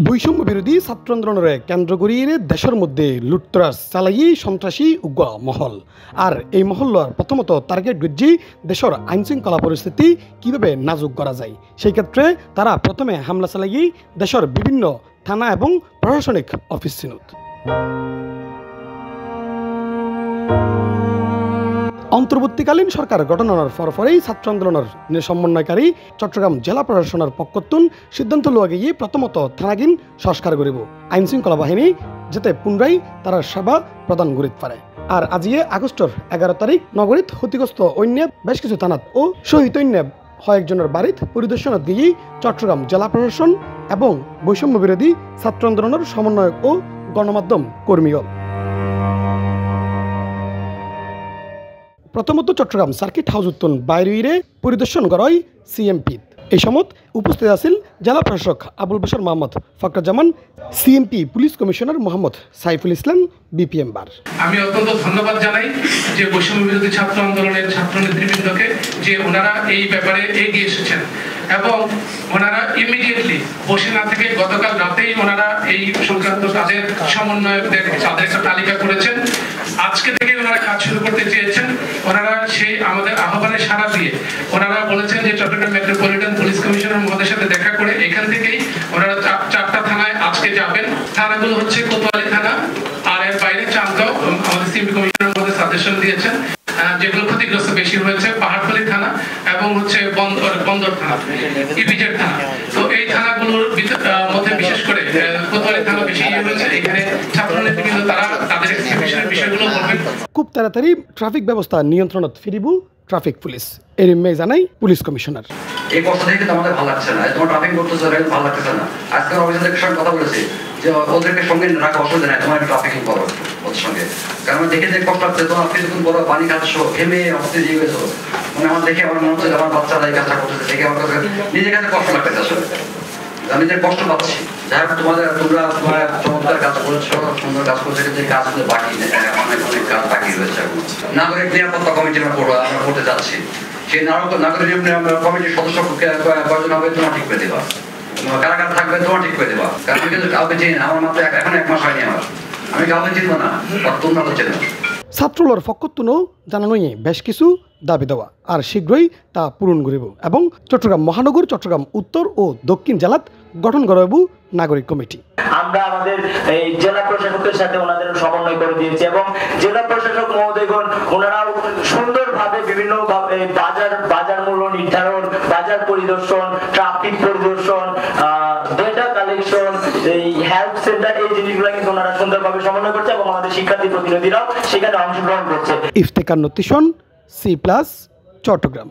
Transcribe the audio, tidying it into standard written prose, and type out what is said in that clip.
বৈষম্য বিরোধী ছাত্র আন্দোলনের কেন্দ্র করিয়ে দেশের মধ্যে লুটতরাজ চালাই সন্ত্রাসী উগ্র মহল। আর এই মহল্লার প্রথমত টার্গেট গুজি দেশের আইন শৃঙ্খলা পরিস্থিতি কিভাবে নাজুক করা যায়। সেই ক্ষেত্রে তারা প্রথমে হামলা চালাই দেশের বিভিন্ন থানা এবং প্রশাসনিক অফিস চিনুত। অন্তর্বর্তীকালীন সরকার গঠনের পরপরই ছাত্র আন্দোলনের সমন্বয়কারী চট্টগ্রাম জেলা প্রশাসনের পক্ষতুন সিদ্ধান্ত লওয়া গিয়ে প্রথমত থানাগিন সংস্কার করিব আইন শৃঙ্খলা বাহিনী যাতে পুনরায় তারা সেবা প্রদান করিতে পারে। আর আজিয়ে আগস্টের 11 তারিখ নগরীত ক্ষতিগ্রস্ত অন্য বেশ কিছু থানাত ও শহীদ অন্য কয়েকজনের বাড়িত পরিদর্শনত গিয়ে চট্টগ্রাম জেলা প্রশাসন এবং বৈষম্য বিরোধী ছাত্র আন্দোলনের সমন্বয়ক ও গণমাধ্যম কর্মীগণ। প্রথমত চট্টগ্রাম সার্কিট হাউস উত্তন বাইরে পরিদর্শন করায় সিএমপি। এই সময় উপস্থিত আছেন জেলা প্রশাসক Abul Bashar Mohammad Fakhruzzaman, CMP police commissioner Mohammad Saiful Islam, BPM bar. আমি অত্যন্ত ধন্যবাদ জানাই যে বৈষম্য বিরোধী ছাত্র আন্দোলনের ছাত্র নেতৃবৃন্দকে যে ওনারা এই ব্যাপারে এগিয়ে এসেছেন এবং ওনারা ইমিডিয়েটলি বসে না থেকে গতকাল রাতেই ওনারা এই সংক্রান্ত কাজের সমন্বয়কদের তাদের একটা তালিকা করেছেন। আজকে থেকে ওনারা কাজ শুরু করতে চেয়েছেন। ওনারা সেই আমাদের আহ্বানে সাড়া দিয়ে ওনারা বলেছেন যে চট্টগ্রাম মেট্রোপলিটন পুলিশ কমিশনার মহোদয়ের সাথে দেখা করে এখান থেকেই ওনারা 4টা থানায় আজকে যাবেন। থানাগুলো হচ্ছে কোতোয়ালি থানা, আর এর বাইরে চাঁদগাঁও আমাদের সিএমপি কমিশনার মহোদয় সাজেশন দিয়েছেন যেগুলো ক্ষতিগ্রস্ত বেশি হয়েছে পাহাড়তলী থানা এবং হচ্ছে বন্দর থানা, ইপিজেড থানা। তো এই থানাগুলোর মধ্যে বিশেষ করে কোতোয়ালি থানা বেশি হয়েছে। এখানে ছাত্র নেতৃবৃন্দ তারা তাদের এক্সিকিউশনের বিষয়গুলো বলবেন। খুব তাড়াতাড়ি ট্রাফিক ব্যবস্থা নিয়ন্ত্রণত ফিরিব ট্রাফিক পুলিশ, এর মেয়ে জানাই পুলিশ কমিশনার। এই কথা থেকে কিন্তু আমাদের ভালো লাগছে না, তোমার ট্রাফিক করতেছে ভালো লাগতেছে না। আজকে অফিসারদের সঙ্গে কথা বলেছি যে ওদেরকে সঙ্গে রাখা অসুবিধা নাই, তোমার একটু ট্রাফিকিং করো ওদের সঙ্গে। কারণ দেখে যে কষ্ট লাগছে, তোমার কিছুক্ষণ বড় পানি খাচ্ছ, ঘেমে অফিসে দিয়ে গেছো, মানে আমার দেখে আমার মনে হচ্ছে আমার বাচ্চারা এই কাজটা করতেছে, দেখে আমার কাছে নিজের কাছে কষ্ট লাগতেছে। আসলে আমি যে কষ্ট পাচ্ছি, যাই হোক তোমরা চমৎকার কাজ করেছো, সুন্দর কাজ করছো, কিন্তু এই কাজগুলো বাকি অনেক অনেক কাজ বাকি রয়েছে। নাগরিক নিরাপত্তা কমিটি আমরা করতে যাচ্ছি, সেই নাগরিক কমিটির সদস্য কয়জন হবে তোমার ঠিক করে দেবা, কারা কারা থাকবে তোমার ঠিক করে দেবা। কারণ আমি কিন্তু কাউকে চিনি না, আমার মাত্র এখন 1 মাস হয়নি আমার, আমি কাউকে চিনবো না, তোমরা তো চেনো। ছাত্রলর পক্ষতুনও জানানোই বেশ কিছু দাবি দেওয়া আর শীঘ্রই তা পূরণ করিব এবং চট্টগ্রাম মহানগর, চট্টগ্রাম উত্তর ও দক্ষিণ জেলাত গঠন করাব নাগরিক কমিটি। আমরা আমাদের এই জেলা প্রশাসকের সাথে ওনাদের সমন্বয় করে দিয়েছি এবং জেলা প্রশাসক মহোদয়গণ ওনারাও সুন্দরভাবে বিভিন্ন বাজার মূল্য নির্ধারণ, বাজার পরিদর্শন, ট্রাফিক পরিদর্শন, ডেটা কালেকশন, এই হেল্প সেন্টার, এই জিনিসগুলো কিন্তু ওনারা সুন্দরভাবে সমন্বয় করছে এবং আমাদের শিক্ষার্থী প্রতিনিধিরাও সেখানে অংশগ্রহণ করছে। ইফতেখার নতিশন, C+, চট্টগ্রাম।